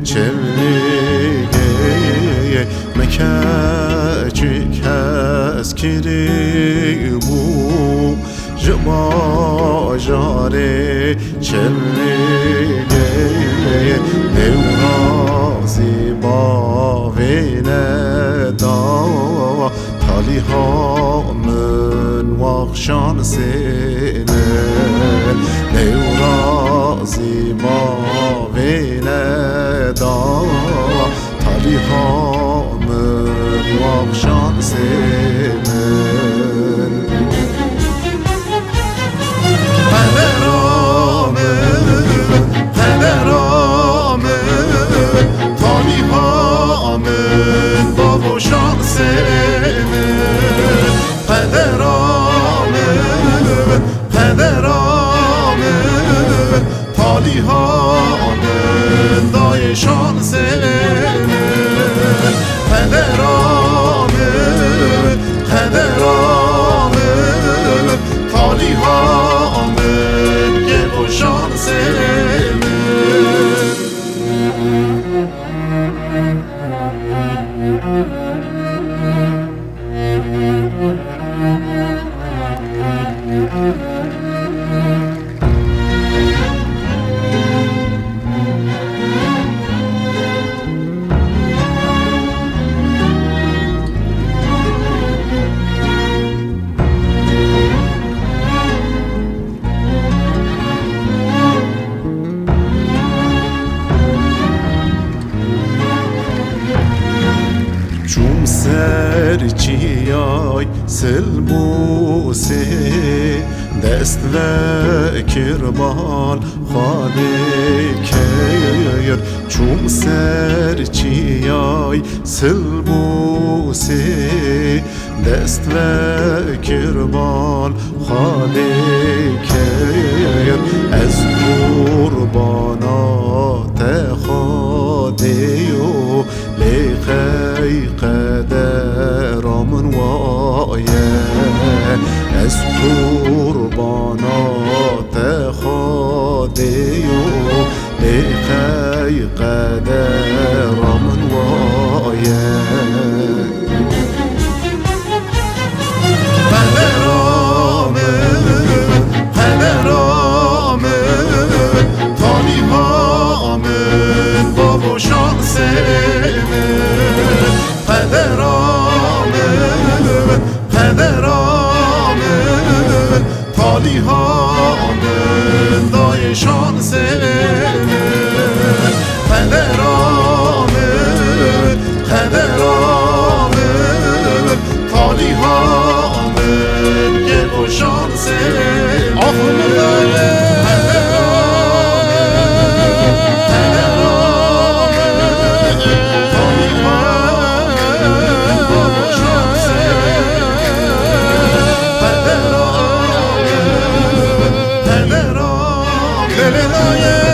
çevriye mekacik eskiri bu jare çevriye nevrazi bavine da taliha من واخشان سینه نیورازی ما وینه دا تالیها من واخشان سینه پدرامه تالیها من واخشان سینه پدرامه تالیها من دای شانسه پدرامه تالیها من گل و شانسه چوم سرچیای سلبوسی دست و کربال خالی کیر چوم سرچیای سلبوسی دست و کربال خالی کیر از قربانات خادیو لیخی قدرامن وایه از قربانات خادیو لیخی قدرامن وایه پدرامه تالیها من بابا شانسه پدرامه تالیها من دای شانسه پدرامه تالیها من گل و شانسه Deli